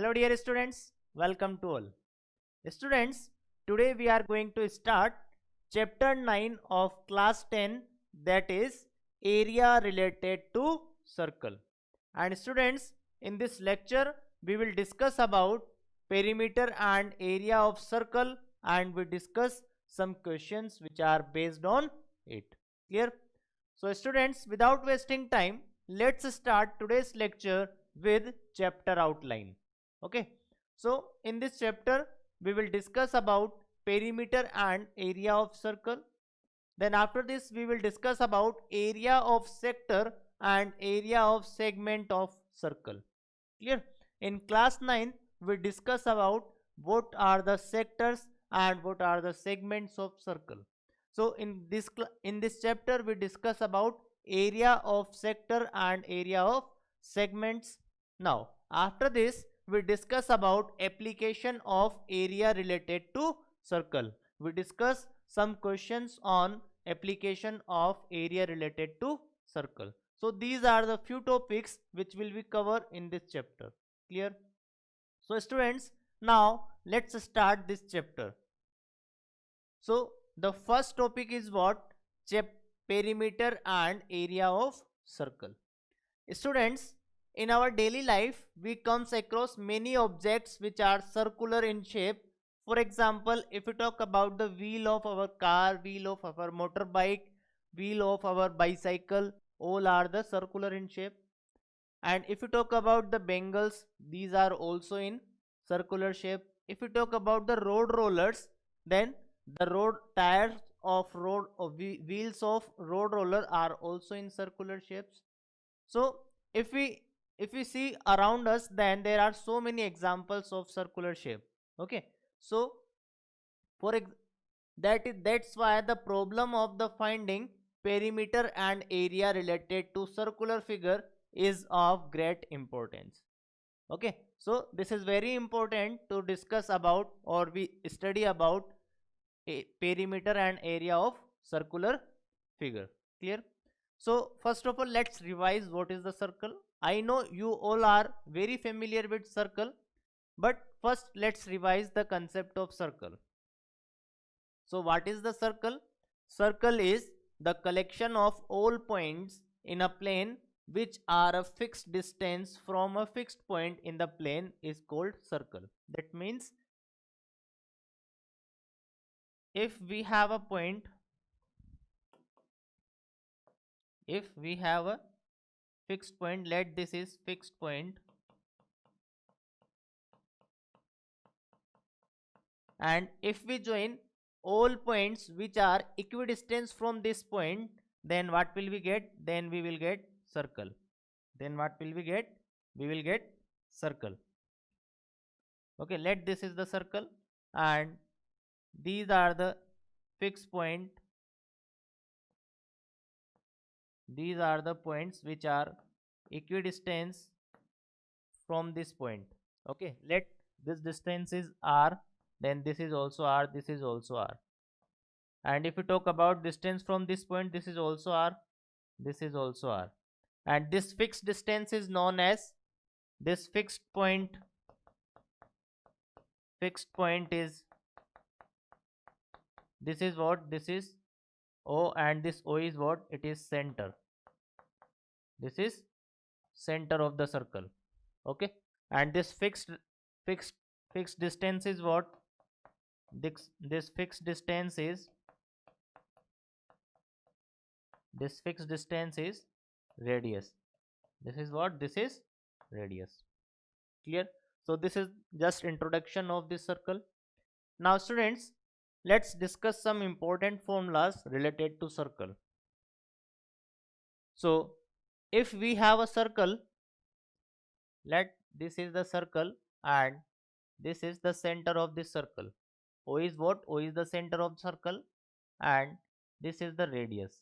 Hello dear students, welcome to all. Students, today we are going to start chapter 9 of class 10, that is area related to circle. And students, in this lecture we will discuss about perimeter and area of circle, and we discuss some questions which are based on it. Clear? So students, without wasting time, let's start today's lecture with chapter outline. Okay, so in this chapter we will discuss about perimeter and area of circle. Then after this we will discuss about area of sector and area of segment of circle. Clear? In class 9 we discuss about what are the sectors and what are the segments of circle. So in this chapter we discuss about area of sector and area of segments. Now after this we discuss about application of area related to circle. We discuss some questions on application of area related to circle. So these are the few topics which will be covered in this chapter. Clear? So students, now let's start this chapter. So the first topic is what? Perimeter and area of circle. Students, in our daily life we comes across many objects which are circular in shape. For example, if we talk about the wheel of our car, wheel of our motorbike, wheel of our bicycle, all are the circular in shape. And if you talk about the bangles, these are also in circular shape. If you talk about the road rollers, then the road tires of road of wheels of road roller are also in circular shapes. So if we see around us, then there are so many examples of circular shape. Okay, so for that's why the problem of the finding perimeter and area related to circular figure is of great importance. Okay, so this is very important to discuss about, or we study about a perimeter and area of circular figure. Clear? So first of all, let's revise what is the circle. I know you all are very familiar with circle, but first let's revise the concept of circle. So what is the circle? Circle is the collection of all points in a plane which are a fixed distance from a fixed point in the plane is called circle. That means if we have a point, if we have a fixed point, let this is fixed point, and if we join all points which are equidistant from this point, then what will we get? Then we will get circle. Then what will we get? We will get circle. Okay, let this is the circle, and these are the fixed point. These are the points which are equidistant from this point. Okay, let this distance is r, then this is also r, this is also r. And if we talk about distance from this point, this is also r, this is also r. And this fixed distance is known as, this fixed point is, this is what? This is O, and this O is what? It is center. This is center of the circle. Okay, and this fixed distance is what? This fixed distance is, this fixed distance is radius. This is what? This is radius. Clear? So this is just introduction of this circle. Now students, let's discuss some important formulas related to circle. So if we have a circle, let this is the circle and this is the center of this circle. O is what? O is the center of the circle, and this is the radius.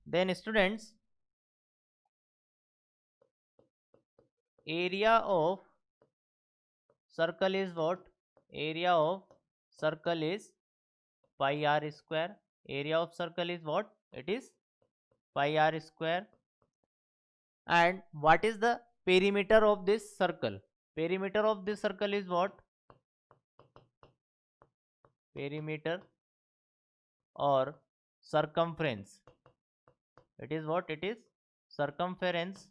Then students, area of circle is what? Area of circle is pi r square. Area of circle is what? It is pi r square. And what is the perimeter of this circle? Perimeter of this circle is what? Perimeter or circumference. It is what? It is circumference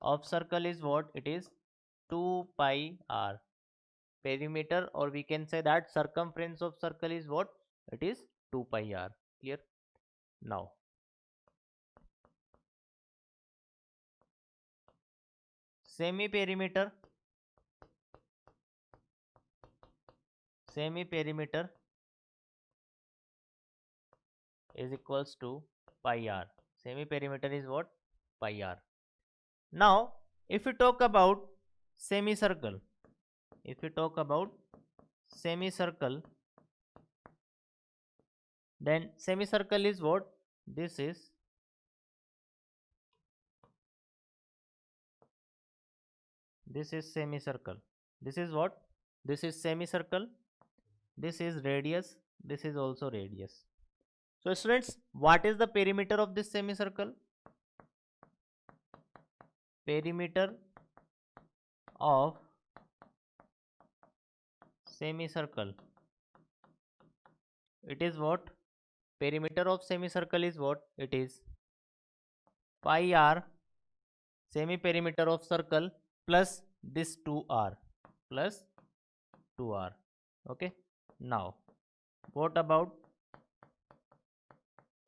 of circle is what? It is 2 pi r. Perimeter, or we can say that circumference of circle is what? It is 2 pi r. Clear? Now, semi-perimeter is equals to pi r. Semi-perimeter is what? Pi r. Now, if we talk about semicircle, then semicircle is what? This is semicircle. This is what? This is semicircle. This is radius. This is also radius. So students, what is the perimeter of this semicircle? Perimeter of semicircle. It is what? Perimeter of semicircle is what? It is pi r, semi-perimeter of circle, plus this 2r, plus 2r. Okay. Now, what about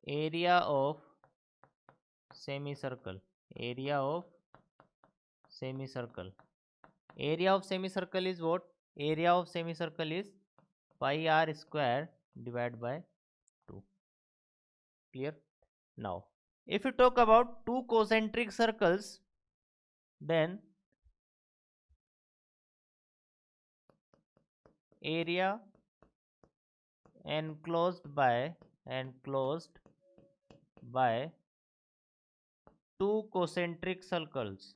area of semicircle? Area of semicircle. Area of semicircle is what? Area of semicircle is pi r square divided by 2. Clear? Now, if you talk about two concentric circles, then area enclosed by two concentric circles.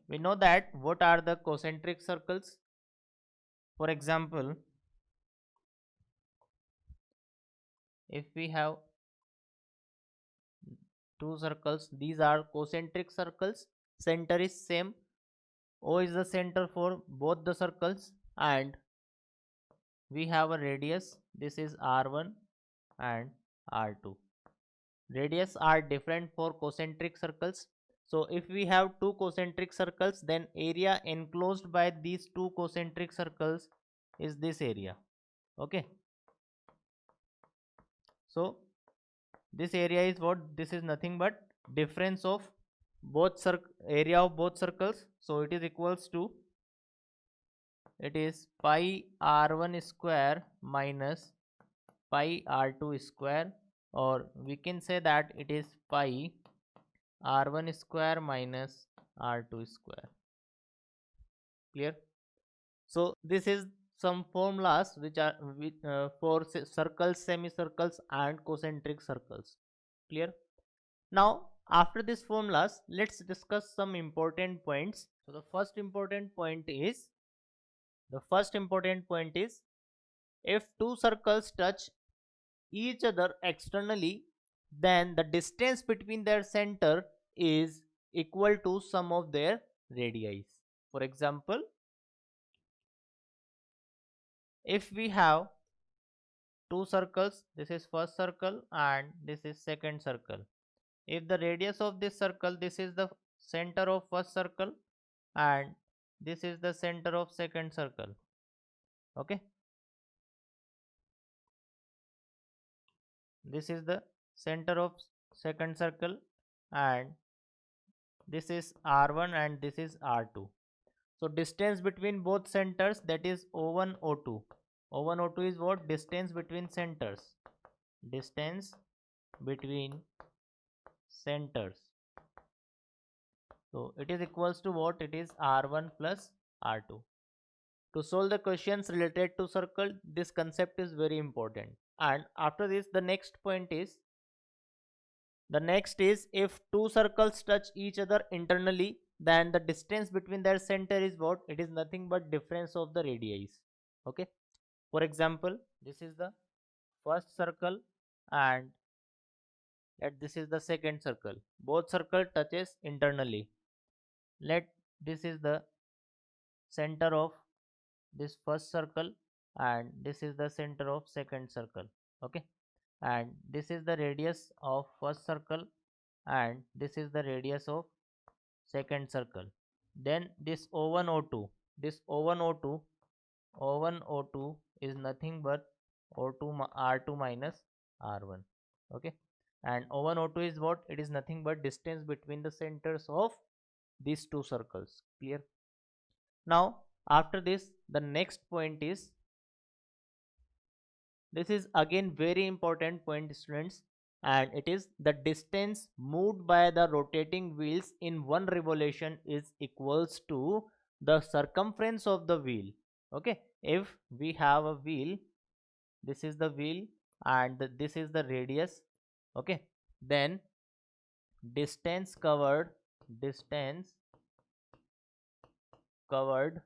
We know that what are the concentric circles? For example, if we have two circles, these are concentric circles, center is same, O is the center for both the circles, and we have a radius, this is r1 and r2. Radius are different for concentric circles. So if we have two concentric circles, then area enclosed by these two concentric circles is this area. Okay. So this area is what? This is nothing but difference of both area of both circles. So it is equals to, it is pi r1 square minus pi r2 square, or we can say that it is pi r1 square minus r2 square. Clear? So this is some formulas which are for circles, semicircles and concentric circles. Clear? Now after these formulas, let's discuss some important points. So the first important point is if two circles touch each other externally, then the distance between their center is equal to sum of their radii. For example, if we have two circles, this is first circle and this is second circle. If the radius of this circle, this is the center of first circle and this is the center of second circle. Okay. This is the center of second circle and this is r1 and this is r2. So distance between both centers, that is o1 o2. O1 o2 is what? Distance between centers. Distance between centers. So it is equals to what? It is r1 plus r2. To solve the questions related to circle, this concept is very important. And after this, the next is if two circles touch each other internally, then the distance between their center is what? It is nothing but difference of the radii. Okay. For example, this is the first circle and Let this is the second circle. Both circle touches internally. Let this is the center of this first circle, and this is the center of second circle. Okay, and this is the radius of first circle, and this is the radius of second circle. Then this O1 O2, this O1 O2, O1 O2 is nothing but O2 R2 minus R1. Okay, and O1 O2 is what? It is nothing but distance between the centers of these two circles. Clear? Now after this, the next point is, this is again very important point, students, and it is the distance moved by the rotating wheels in one revolution is equals to the circumference of the wheel. Okay, if we have a wheel, this is the wheel and this is the radius. Okay, then distance covered, distance covered,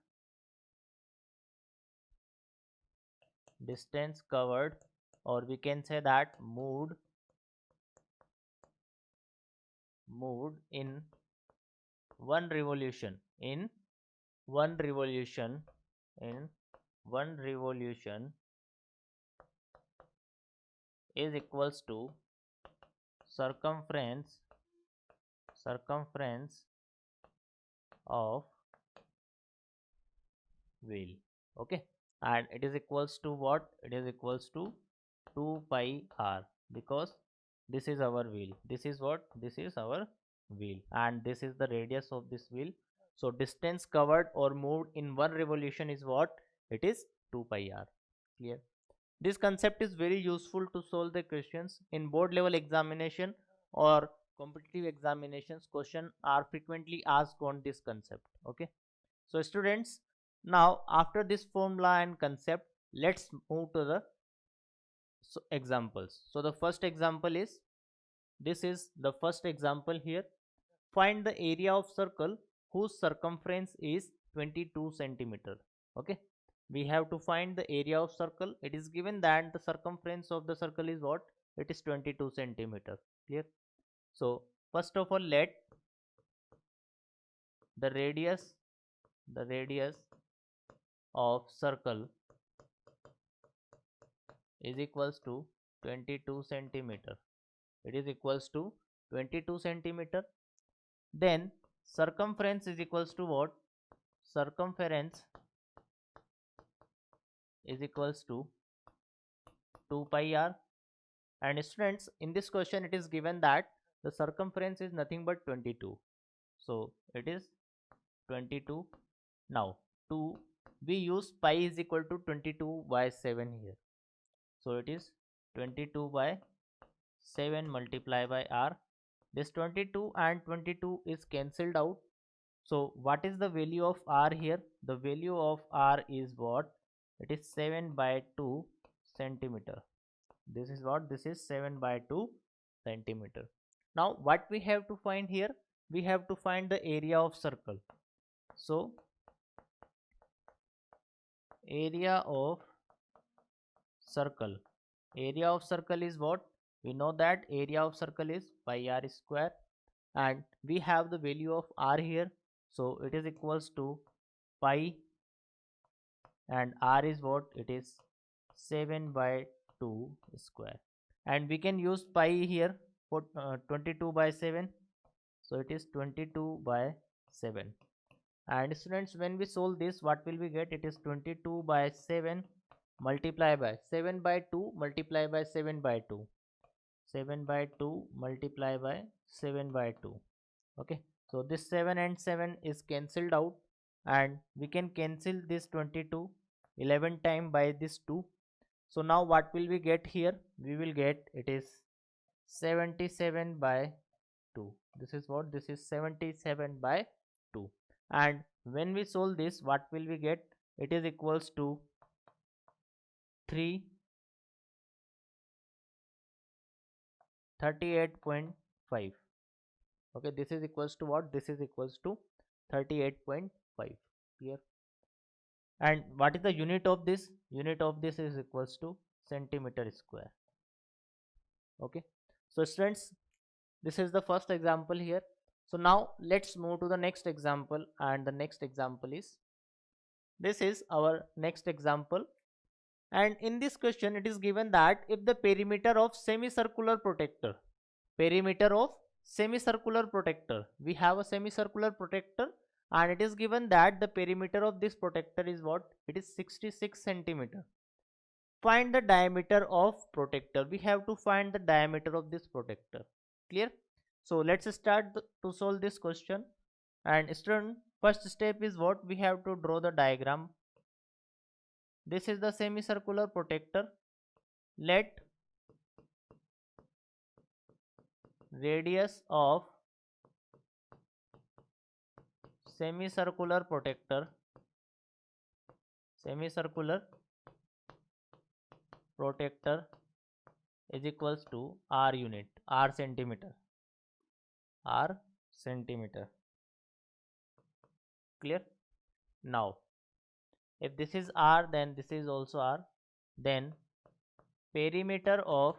distance covered, or we can say that moved in one revolution, in one revolution, in one revolution is equals to circumference, circumference of wheel. Okay, and it is equals to what? It is equals to 2 pi r, because this is our wheel, this is what? This is our wheel, and this is the radius of this wheel. So distance covered or moved in one revolution is what? It is 2 pi r. Clear? This concept is very useful to solve the questions in board level examination or competitive examinations. Question are frequently asked on this concept. Okay, so students, now after this formula and concept, let's move to the examples. So the first example is, this is the first example here. Find the area of circle whose circumference is 22 centimeter. Okay, we have to find the area of circle. It is given that the circumference of the circle is what? It is 22 centimeter. Clear? So first of all, let the radius, the radius of circle is equals to 22 centimeter. It is equals to 22 centimeter. Then circumference is equals to what? Circumference is equals to 2 pi r. And students, in this question it is given that the circumference is nothing but 22. So it is 22. Now to we use pi is equal to 22 by 7 here. So it is 22 by 7 multiplied by r. This 22 and 22 is cancelled out. So what is the value of r here? The value of r is what? It is 7 by 2 centimeter. This is what? This is 7 by 2 centimeter. Now what we have to find here? We have to find the area of circle. So area of circle. Area of circle is what? We know that area of circle is pi r square, and we have the value of r here. So it is equals to pi, and r is what? It is 7 by 2 square, and we can use pi here for 22 by 7. So it is 22 by 7. And students, when we solve this, what will we get? It is 22 by 7 multiply by 7 by 2 multiply by 7 by 2, 7 by 2 multiply by 7 by 2. Okay, so this 7 and 7 is cancelled out, and we can cancel this 22 11 time by this 2. So now what will we get here? We will get, it is 77 by 2. This is what? This is 77 by 2. And when we solve this, what will we get? It is equals to 38.5. Okay, this is equals to what? This is equals to 38.5. Clear? And what is the unit of this? Unit of this is equals to centimeter square. Okay, so students, This is the first example here. So now let's move to the next example, and the next example is, this is our next example. And in this question it is given that if the perimeter of semicircular protector, perimeter of semicircular protector, we have a semicircular protector, and it is given that the perimeter of this protector is what? It is 66 centimeter. Find the diameter of protector. We have to find the diameter of this protector. Clear? So let's start to solve this question. And student, first step is what? We have to draw the diagram. This is the semicircular protector. Let radius of semicircular protector is equals to r unit, r centimeter. Clear? Now if this is r, then this is also r. Then perimeter of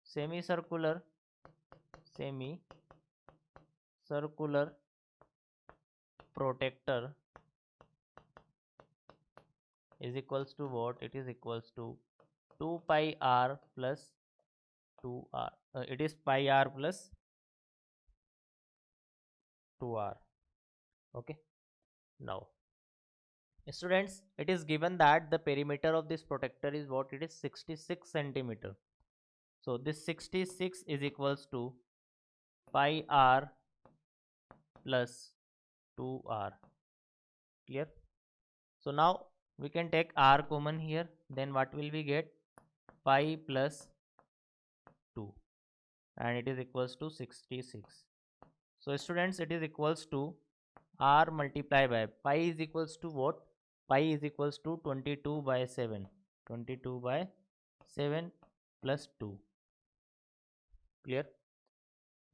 semicircular protector is equals to what? It is equals to 2 pi r plus 2r. It is pi r plus 2r. Okay. Now students, it is given that the perimeter of this protector is what? It is 66 centimeter. So this 66 is equals to pi r plus 2r. Clear? So now we can take r common here. Then what will we get? Pi plus 2, and it is equals to 66. So students, it is equals to r multiplied by pi is equals to what? Pi is equals to 22 by 7. 22 by 7 plus 2. Clear?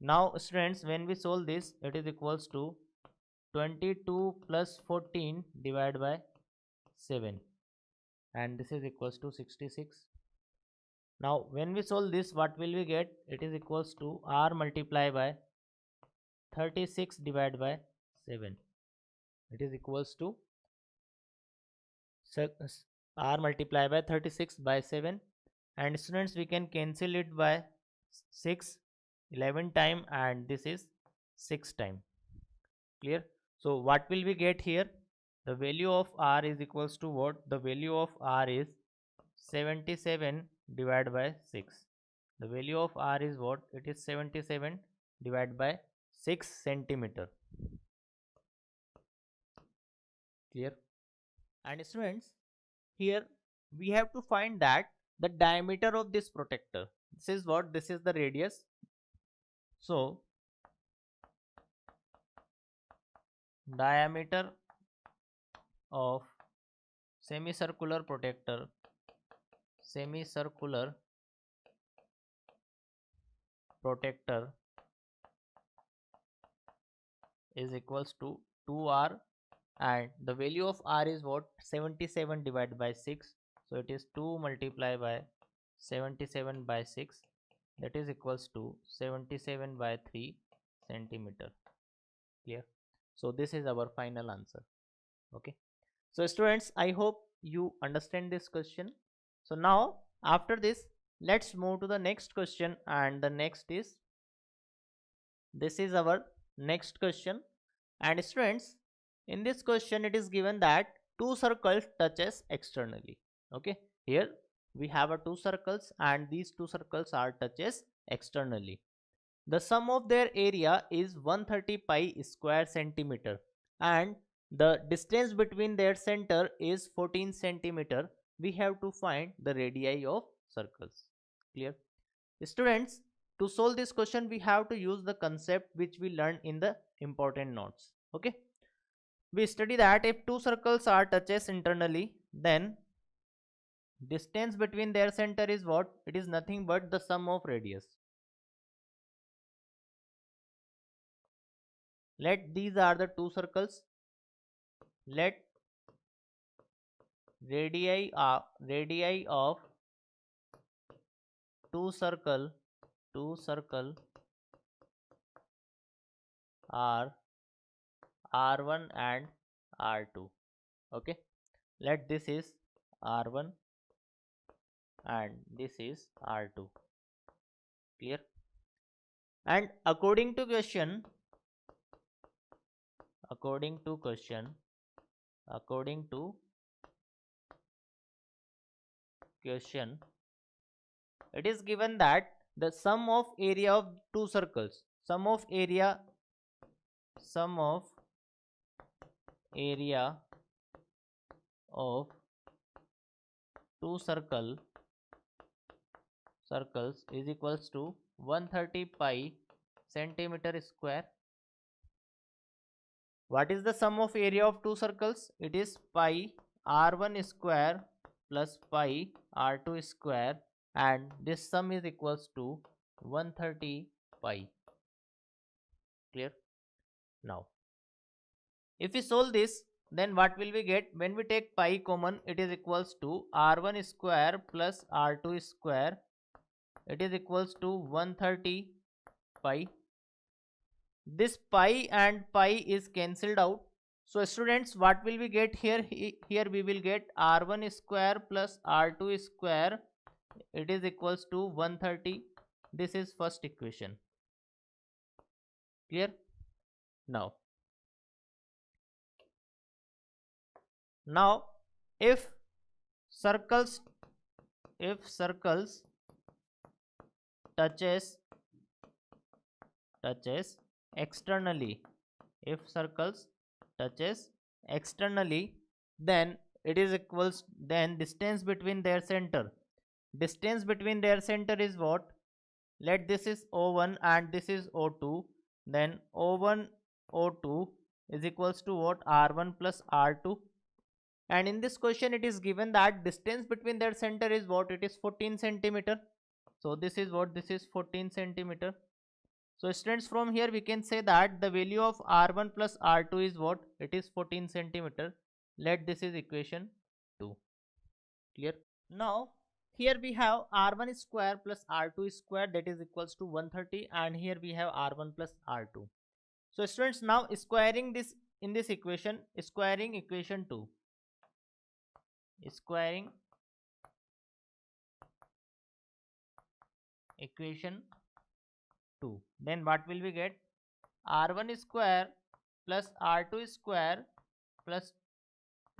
Now students, when we solve this, it is equals to 22 plus 14 divided by 7, and this is equals to 66. Now when we solve this, what will we get? It is equals to r multiplied by 36 divided by 7. It is equals to r multiplied by 36 by 7, and students, we can cancel it by 6 11 time, and this is 6 time. Clear? So what will we get here? The value of r is equals to what? The value of r is 77 divided by 6. The value of r is what? It is 77 divided by 6 centimeter. Clear? And students, here we have to find that the diameter of this protector. This is what? This is the radius. So diameter of semicircular protector is equals to 2r, and the value of r is what? 77 divided by 6. So it is 2 multiplied by 77 by 6, that is equals to 77 by 3 centimeter. Clear? So this is our final answer. Okay. So students, I hope you understand this question. So now after this, let's move to the next question, and the next is, this is our next question. And students, in this question it is given that two circles touches externally. Okay, here we have a two circles, and these two circles are touches externally. The sum of their area is 130 pi square centimeter, and the distance between their center is 14 centimeter. We have to find the radii of circles. Clear? Students, to solve this question, we have to use the concept which we learned in the important notes. Okay, we study that if two circles are touches internally, then distance between their center is what? It is nothing but the sum of radius. Let these are the two circles. Let radii of two circle are r1 and r2. Okay, let this is r1 and this is r2. Clear? And according to question, according to question it is given that the sum of area of two circles, sum of area of two circles is equals to 130 pi centimeter square. What is the sum of area of two circles? It is pi r1 square plus pi r2 square, and this sum is equals to 130 pi. Clear? Now, if we solve this, then what will we get? When we take pi common, it is equals to r1 square plus r2 square. It is equals to 130 pi. This pi and pi is cancelled out. So students, what will we get here? Here we will get r1 square plus r2 square. It is equals to 130. This is first equation. Clear? Now if circles touches externally, if circles touches externally, then it is equals, then distance between their center is what? Let this is O1 and this is O2, then O1 O2 is equals to what? R1 plus R2. And in this question it is given that distance between their center is what? It is 14 centimeter. So this is what? This is 14 centimeter. So students, from here we can say that the value of R1 plus R2 is what? It is 14 centimeter. Let this is equation 2. Clear? Now here we have R1 square plus R2 square, that is equals to 130, and here we have R1 plus R2. So students, now squaring this in this equation, squaring equation 2, squaring equation 2, then what will we get? R1 square plus R2 square plus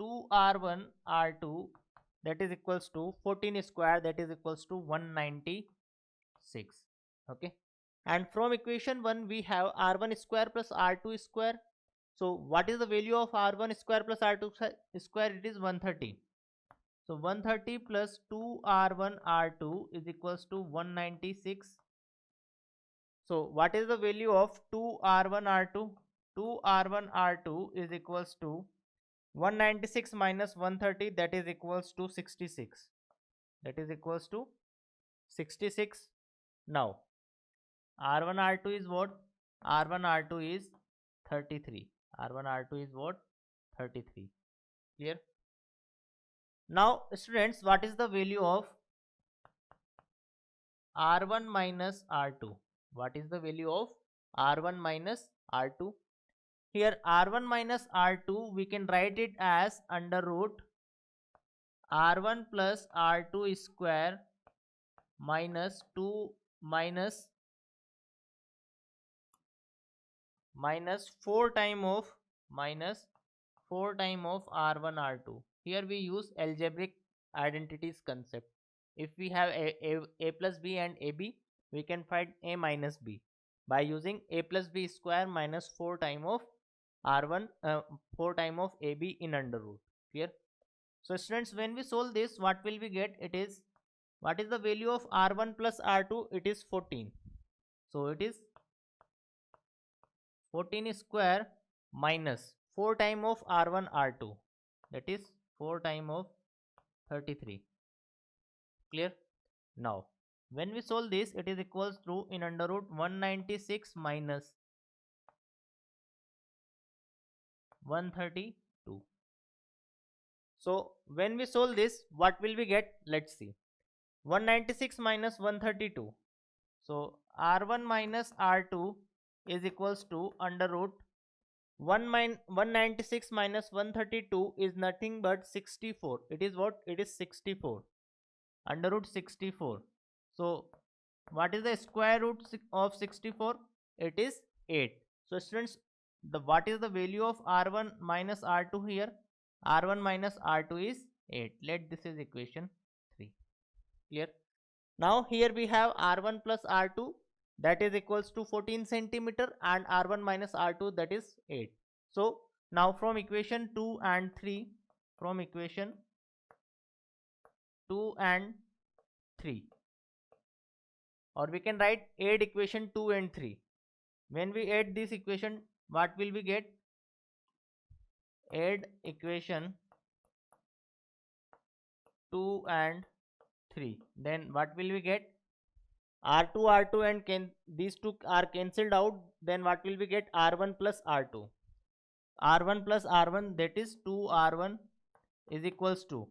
2R1 R2, that is equals to 14 square, that is equals to 196. Okay, and from equation 1 we have R1 square plus R2 square. So what is the value of R1 square plus R2 square? It is 130. So 130 plus 2R1 R2 is equals to 196. So what is the value of 2R1 R2? 2R1 R2 is equals to 196 minus 130, that is equals to 66. That is equals to 66. Now R1 R2 is what? R1 R2 is 33. R1 R2 is what? 33. Clear? Now students, what is the value of R1 minus R2? What is the value of R1 minus R2? Here R1 minus R2 we can write it as under root R1 plus R2 square minus 2 minus 4 time of R1 R2. Here we use algebraic identities concept. If we have a plus b and ab, we can find a minus b by using a plus b square minus 4 time of R1 4 time of ab in under root. Clear? So students, when we solve this, what will we get? It is, what is the value of R1 plus R2? It is 14. So it is 14 square minus 4 time of R1 R2, that is 4 time of 33. Clear? Now when we solve this, it is equals to in under root 196 minus 132. So when we solve this, what will we get? Let's see. 196 minus 132. So r1 minus r2 is equals to under root 196 minus 132 is nothing but 64. It is what? It is 64 under root 64. So what is the square root of 64? It is 8. So students, the what is the value of r1 minus r2 here? R1 minus R2 is 8. Let this is equation 3. Clear? Now here we have R1 plus R2, that is equals to 14 centimeter, and R1 minus R2, that is 8. So now from equation 2 and 3, from equation 2 and 3, or we can write add equation 2 and 3. When we add this equation, what will we get? Add equation 2 and 3. Then what will we get? R2 R2 and these two are cancelled out. Then what will we get? R1 plus R2. R1 plus R1, that is 2R1 is equals to,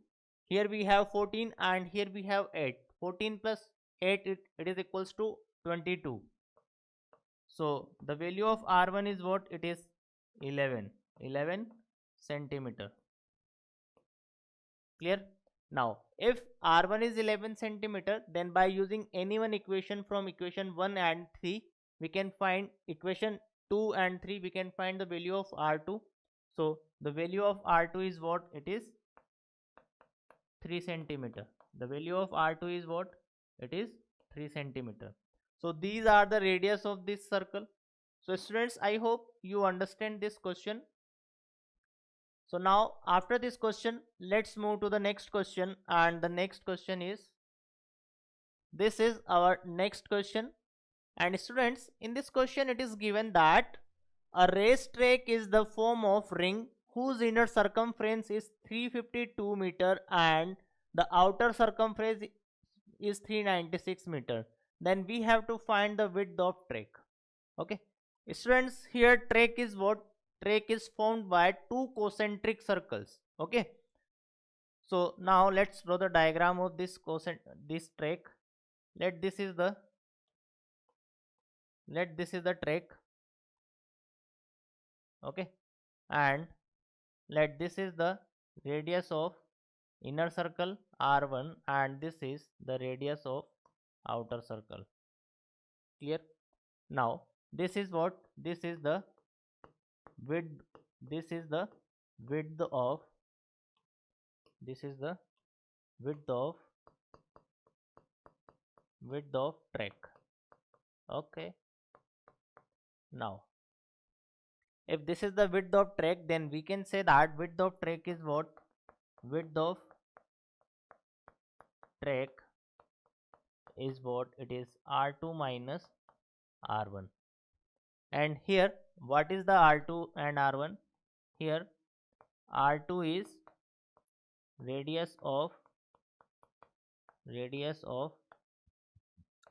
here we have 14 and here we have 8. 14 plus 8, it is equals to 22. So the value of R1 is what? It is 11 centimeter. Clear? Now if R1 is 11 centimeter, then by using any one equation from equation 1 and 3, we can find equation 2 and 3, we can find the value of R2. So the value of R2 is what? It is 3 centimeter. The value of R2 is what? It is 3 centimeter. So these are the radius of this circle. So students, I hope you understand this question. So now after this question, let's move to the next question, and the next question is, this is our next question. And students, in this question it is given that a racetrack is the form of ring whose inner circumference is 352 meter and the outer circumference is 396 meter. Then we have to find the width of track. Okay, students, here track is what? Track is formed by two concentric circles. Okay, so now let's draw the diagram of this track. Let this is the track. Okay, and let this is the radius of inner circle R1 and this is the radius of outer circle. Clear? Now this is what? This is the width. This is the width of track. Okay, now if this is the width of track, then we can say that width of track is what? Width of track is what? It is R2 minus R1. And here what is the R2 and R1? Here R2 is radius of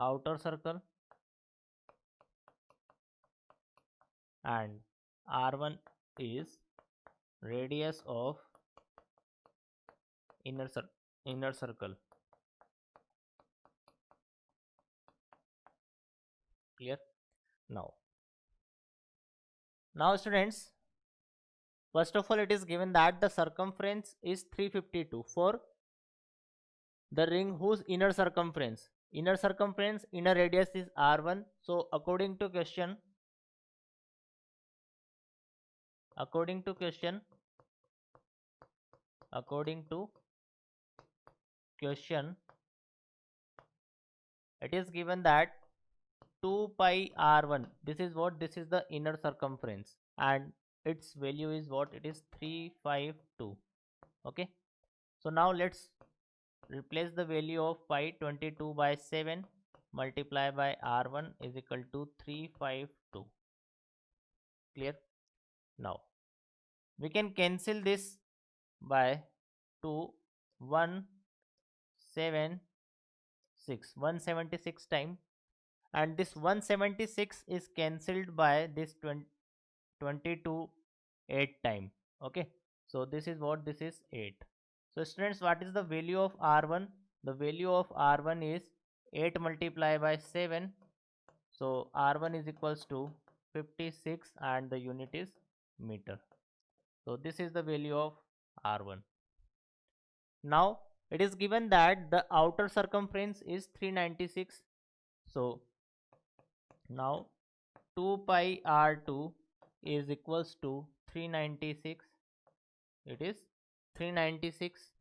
outer circle and R1 is radius of inner circle. Clear? Now students, first of all, it is given that the circumference is 352 for the ring whose inner radius is R1. So according to question, it is given that 2 pi R1, this is what? This is the inner circumference and its value is what? It is 352. Okay, so now let's replace the value of pi. 22 by 7 multiply by R1 is equal to 352. Clear? Now we can cancel this by 2 176 time, and this 176 is cancelled by this 22 8 time. Okay, so this is what? This is 8. So students, what is the value of R1? The value of R1 is 8 multiplied by 7. So R1 is equals to 56 and the unit is meter. So this is the value of R1. Now it is given that the outer circumference is 396. So now 2 pi R2 is equals to 396. It is 396.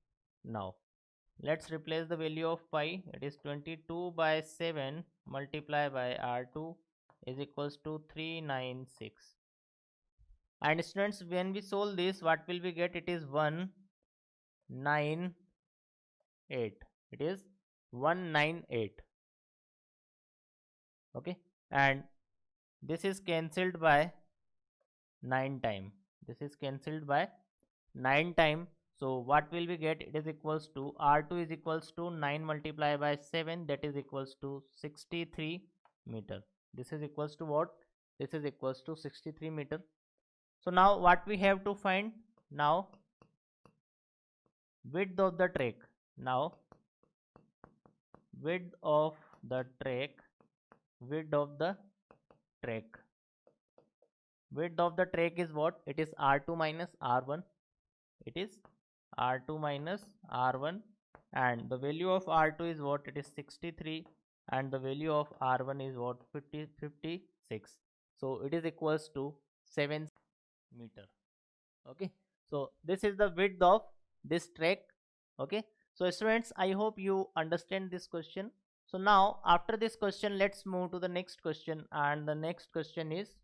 Now let's replace the value of pi. It is 22 by 7 multiplied by R2 is equals to 396. And students, when we solve this, what will we get? It is 198. It is 198. Okay, and this is cancelled by 9 time. This is cancelled by 9 time. So what will we get? It is equals to R2 is equals to 9 multiplied by 7, that is equals to 63 meter. This is equals to what? This is equals to 63 meter. So now what we have to find? Now width of the track. Now width of the track. Width of the track. Width of the track is what? It is R2 minus R1. It is R2 minus R1, and the value of R2 is what? It is 63, and the value of R1 is what? 56. So it is equals to 7 meter. Okay, so this is the width of this track. Okay, so students, I hope you understand this question. So now after this question, let's move to the next question, and the next question is,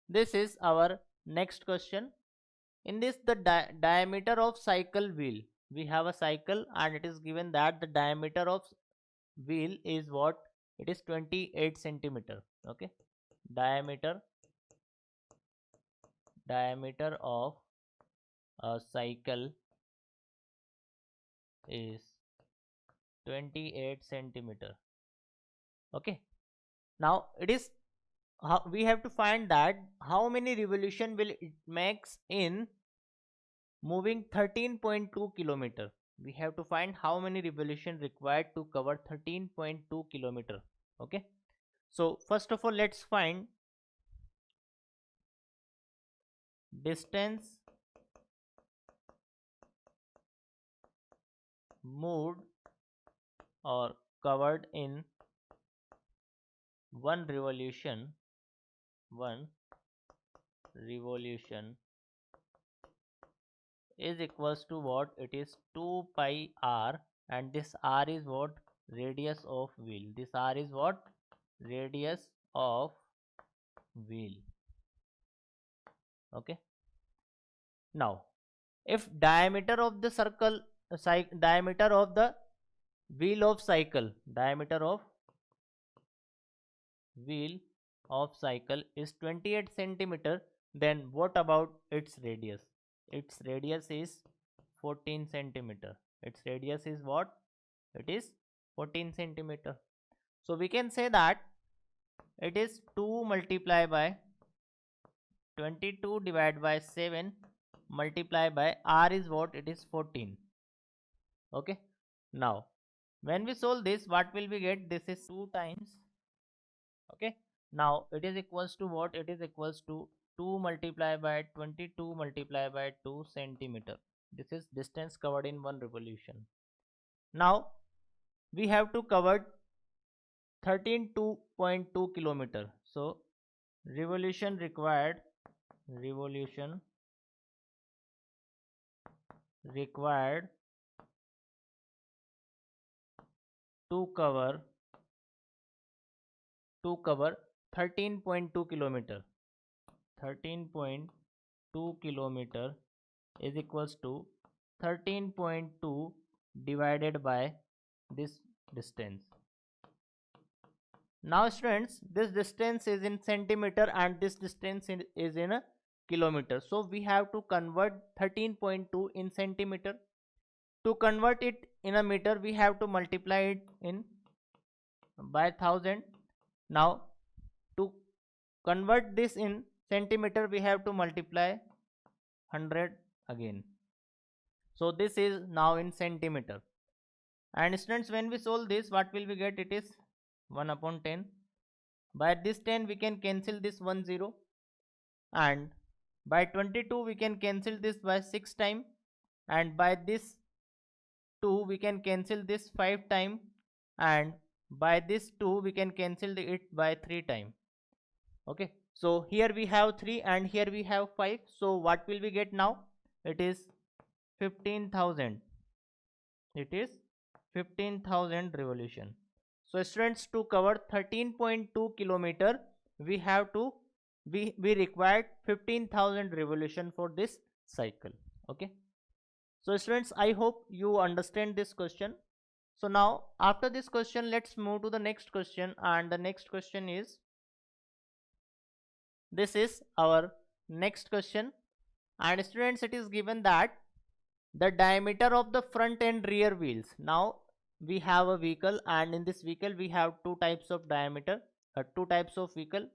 this is our next question. In this, the diameter of cycle wheel, we have a cycle and it is given that the diameter of wheel is what? It is 28 centimeter. Okay, diameter of a cycle is 28 centimeter. Okay, now it is we have to find that how many revolution will it makes in moving 13.2 kilometer. We have to find how many revolution required to cover 13.2 kilometer. Okay, so first of all, let's find distance moved or covered in one revolution is equals to what? It is 2 pi r, and this r is what? Radius of wheel. This r is what? Radius of wheel. Okay, now if diameter of the circle, diameter of the wheel of cycle, diameter of wheel of cycle is 28 centimeter, then what about its radius? Its radius is 14 centimeter. Its radius is what? It is 14 centimeter. So we can say that it is 2 multiplied by 22 divided by 7 multiplied by r is what? It is 14. Okay, now when we solve this, what will we get? This is 2 times. Okay, now it is equals to what? It is equals to 2 multiplied by 22 multiplied by 2 centimeter. This is distance covered in one revolution. Now we have to cover 13.2 kilometer. So revolution required to cover 13.2 kilometer. 13.2 kilometer is equals to 13.2 divided by this distance. Now students, this distance is in centimeter and this distance is in a kilometer. So we have to convert 13.2 in centimeter. To convert it in a meter, we have to multiply it in by 1000. Now to convert this in centimeter, we have to multiply 100 again. So this is now in centimeter. And students, when we solve this, what will we get? It is 1 upon 10. By this 10 we can cancel this 1 0, and by 22 we can cancel this by 6 time, and by this 2 we can cancel this 5 time, and by this 2 we can cancel it by 3 time. Okay, so here we have 3 and here we have 5. So what will we get now? It is 15,000. It is 15,000 revolution. So students, to cover 13.2 kilometer, we have to we required 15,000 revolution for this cycle. Okay, so students, I hope you understand this question. So now after this question, let's move to the next question, and the next question is, this is our next question. And students, it is given that the diameter of the front and rear wheels. Now we have a vehicle, and in this vehicle we have two types of diameter, two types of vehicle,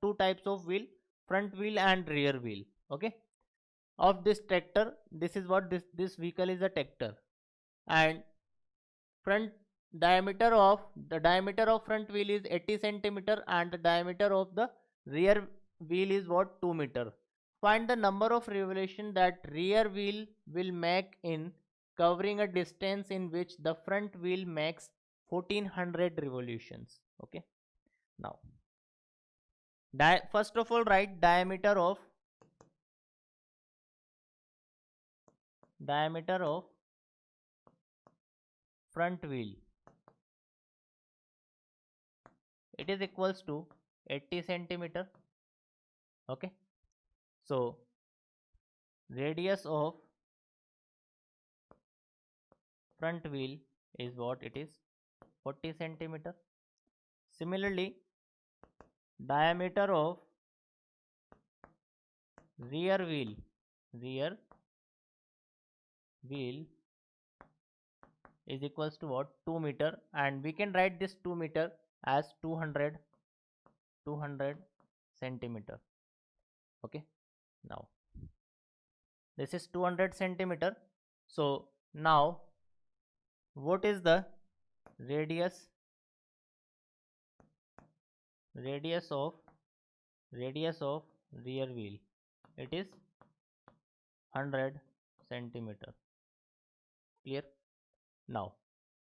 two types of wheel, front wheel and rear wheel. Okay, of this tractor, this is what this vehicle is, a tractor. And front diameter of front wheel is 80 centimeter, and the diameter of the rear wheel is what, 2 meter. Find the number of revolution that rear wheel will make in covering a distance in which the front wheel makes 1400 revolutions. Okay, now first of all, write diameter of front wheel. It is equals to 80 centimeter. Okay, so radius of front wheel is what, it is 40 centimeter. Similarly, diameter of rear wheel is equals to what, 2 meter, and we can write this 2 meter as 200 centimeter. Okay, now this is 200 centimeter. So now what is the radius of rear wheel? It is 100 centimeter. Clear? Now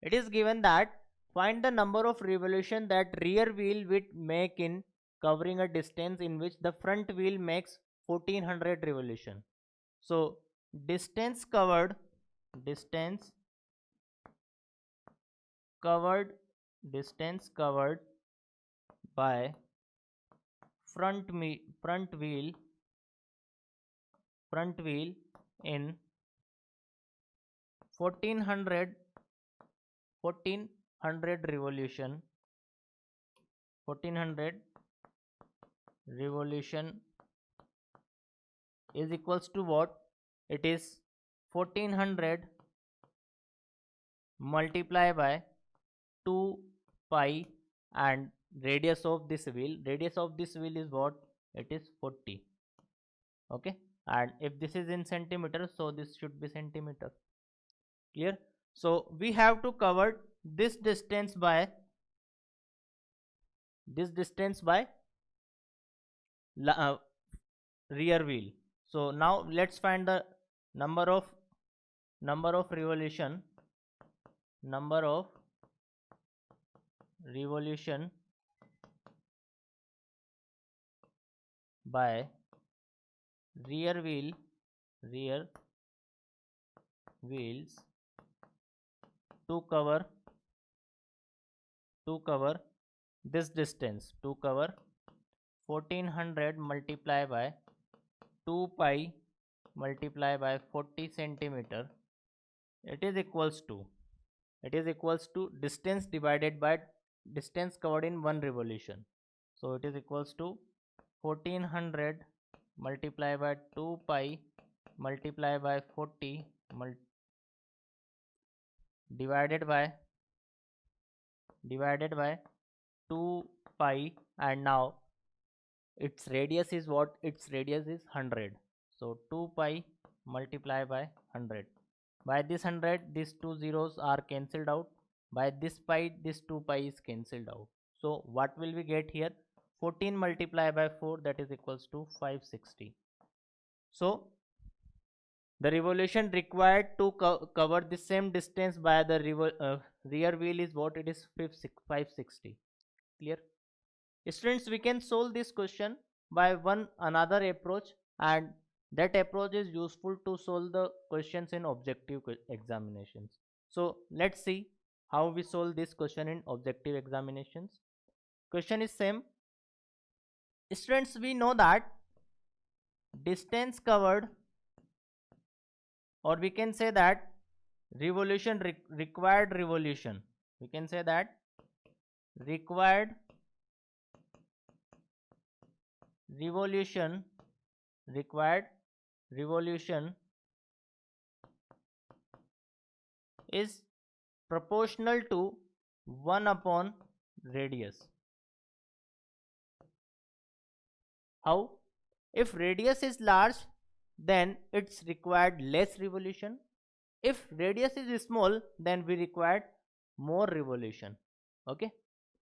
it is given that find the number of revolution that rear wheel will make in covering a distance in which the front wheel makes 1400 revolution. So distance covered by front wheel in 1400 revolution is equals to what? It is 1400 multiply by 2 pi, and radius of this wheel is what? It is 40. Okay, and if this is in centimeter, so this should be centimeter. Clear? So we have to cover this distance by rear wheel. So now let's find the number of revolution by rear wheels to cover this distance, to cover 1400 multiply by 2 pi multiply by 40 centimeter. It is equals to distance divided by distance covered in one revolution. So it is equals to 1400 multiply by 2 pi multiply by 40 divided by 2 pi, and now its radius is what? Its radius is 100. So 2 pi multiply by 100. By this 100, these two zeros are cancelled out. By this pi, this 2 pi is cancelled out. So what will we get here? 14 multiplied by 4, that is equals to 560. So the revolution required to cover the same distance by the rear wheel is what? It is 560. Clear? Students, we can solve this question by one another approach, and that approach is useful to solve the questions in objective examinations. So let's see how we solve this question in objective examinations. Question is same. Students, we know that distance covered, or we can say that revolution required revolution. We can say that required revolution is proportional to 1 upon radius. How? If radius is large, then it's required less revolution. If radius is small, then we required more revolution. Okay,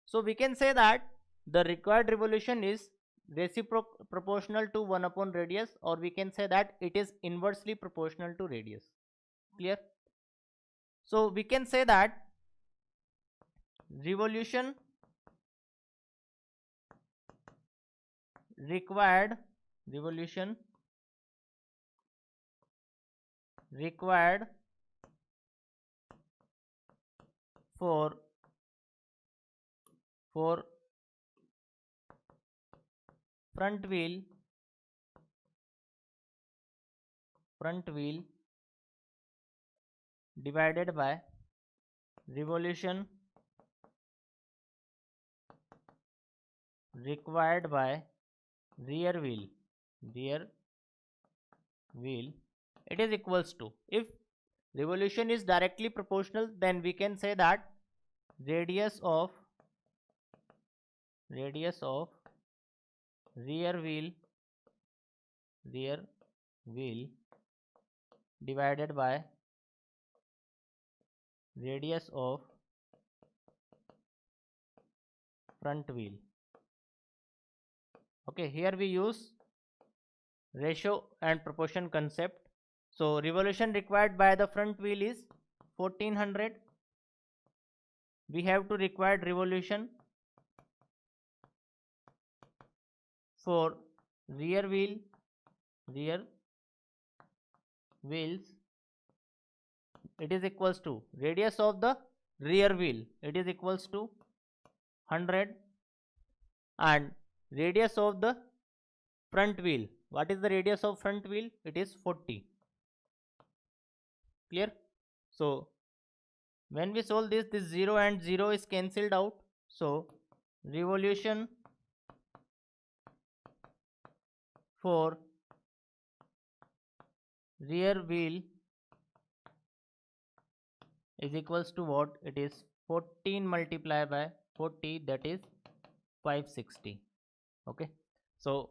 so we can say that the required revolution is proportional to 1 upon radius, or we can say that it is inversely proportional to radius. Clear? So we can say that revolution required for front wheel divided by revolution required by rear wheel, it is equals to, if revolution is directly proportional, then we can say that radius of rear wheel divided by radius of front wheel. Okay, here we use ratio and proportion concept. So revolution required by the front wheel is 1400. We have to required revolution for rear wheels, it is equals to radius of the rear wheel, it is equals to 100, and radius of the front wheel, what is the radius of front wheel? It is 40. Clear? So when we solve this 0 and 0 is cancelled out. So revolution for rear wheel is equals to what? It is 14 multiplied by 40, that is 560. Okay, so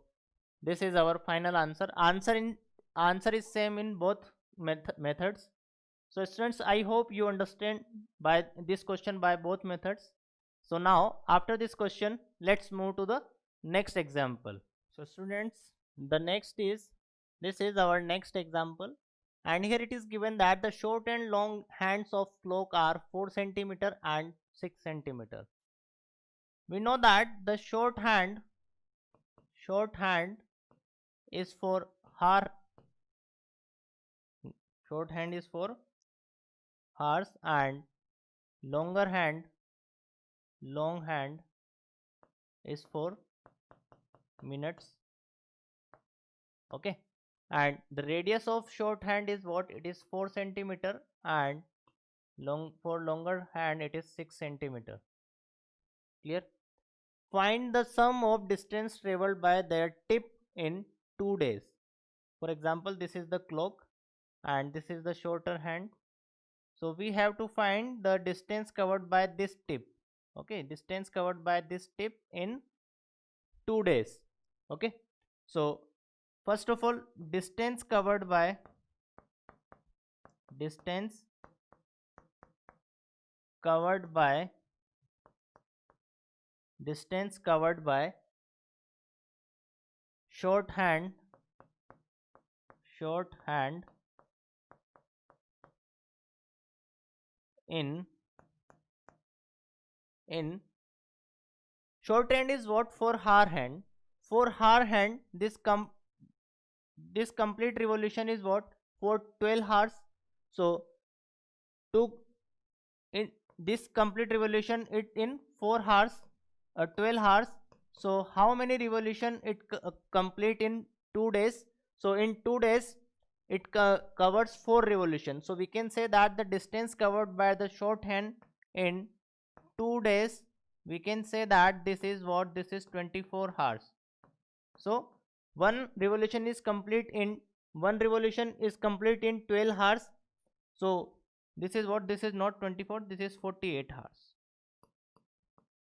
this is our final answer. Answer is same in both methods. So students, I hope you understand by this question by both methods. So now after this question, let's move to the next example. So students, the next is, this is our next example, and here it is given that the short and long hands of clock are 4 cm and 6 cm. We know that the short hand is for hour, hours, and long hand is for minutes. Okay, and the radius of short hand is what? It is 4 cm, and for longer hand it is 6 cm. Clear? Find the sum of distance traveled by their tip in 2 days. For example, this is the clock and this is the shorter hand. So we have to find the distance covered by this tip. Okay, distance covered by this tip in 2 days. Okay, so first of all, distance covered by distance covered by shorthand in shorthand is what? For hour hand. For hour hand, this complete revolution is what? For 12 hours. So to in this complete revolution it in 4 hours, 12 hours. So how many revolution it complete in 2 days? So in 2 days it covers 4 revolution. So we can say that the distance covered by the shorthand in 2 days, we can say that this is what? This is 24 hours. So one revolution is complete in 12 hours. So this is what? This is not 24, this is 48 hours.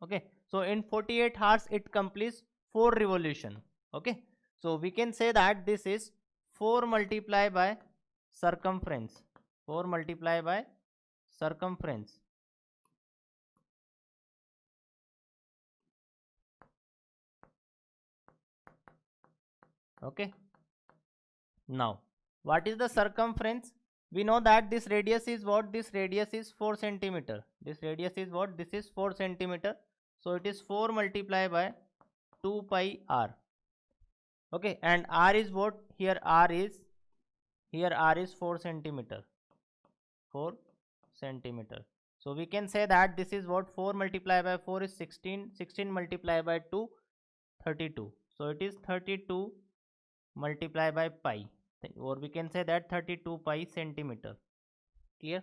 Okay, so in 48 hours it completes 4 revolution. Okay, so we can say that this is 4 multiplied by circumference. 4 multiplied by circumference. Okay, now what is the circumference? We know that this radius is what? This radius is 4 centimeter. This radius is what? This is 4 centimeter. So it is 4 multiplied by 2 pi r. Okay, and r is what? Here r is 4 centimeter. 4 centimeter. So we can say that this is what? 4 multiplied by 4 is 16. 16 multiplied by 2, 32. So it is 32 multiplied by pi, or we can say that 32 pi centimeter. Clear?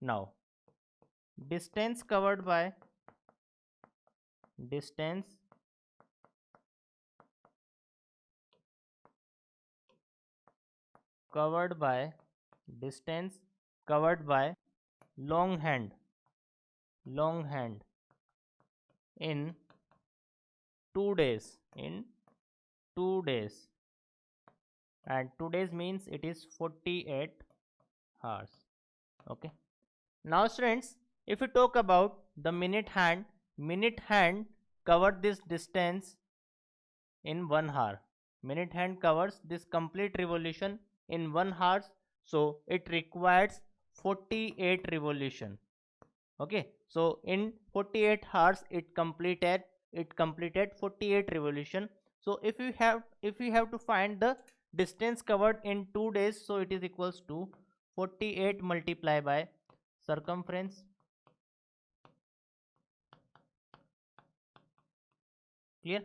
Now distance covered by long hand in 2 days. In 2 days, and 2 days means it is 48 hours. Okay, now students, if we talk about the minute hand covered this distance in 1 hour. Minute hand covers this complete revolution in 1 hour. So it requires 48 revolution. Okay, so in 48 hours it completed 48 revolution. So if you have to find the distance covered in 2 days, so it is equals to 48 multiplied by circumference. Clear?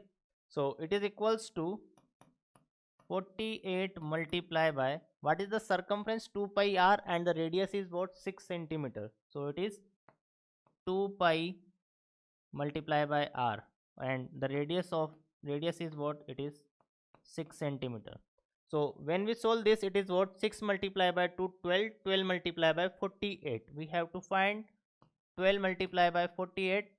So it is equals to 48 multiplied by, what is the circumference? 2 pi r, and the radius is what? 6 centimeter. So it is 2 pi multiplied by r, and the radius is what? It is 6 centimeter. So when we solve this, it is what? 6 multiplied by 2, 12. 12 multiplied by 48. We have to find 12 multiplied by 48.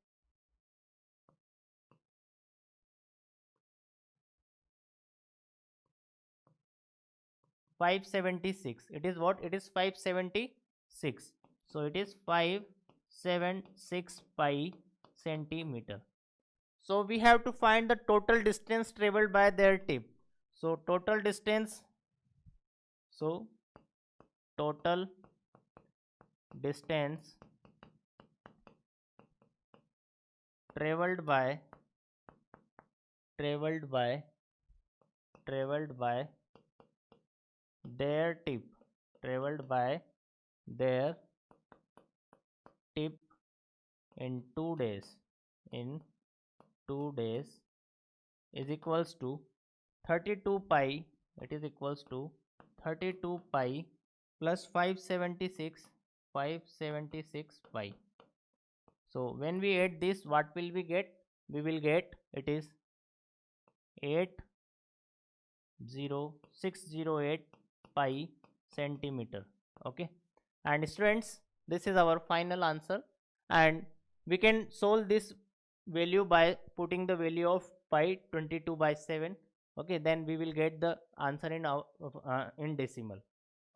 576. It is what? It is 576. So it is 576 pi centimeter. So we have to find the total distance traveled by their tip. So total distance traveled by their tip in 2 days is equals to 32 pi. It is equals to 32 pi plus 576 pi. So when we add this, what will we get? We will get, it is 80608 pi centimeter. Okay, and students, this is our final answer, and we can solve this value by putting the value of pi 22 by 7. Okay, then we will get the answer in decimal.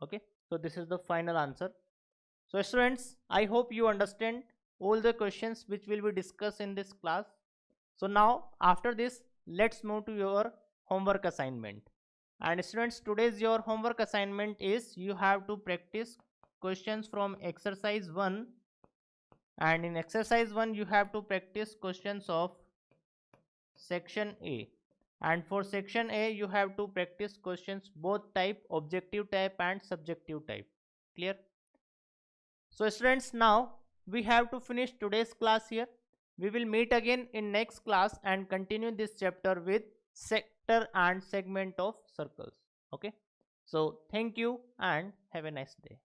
Okay, so this is the final answer. So students, I hope you understand all the questions which will be discussed in this class. So now after this, let's move to your homework assignment. And students, today's your homework assignment is you have to practice questions from exercise 1, and in exercise 1 you have to practice questions of section A, and for section A you have to practice questions both type, objective type and subjective type. Clear? So students, now we have to finish today's class here. We will meet again in next class and continue this chapter with sector and segment of circles. Okay, so thank you and have a nice day.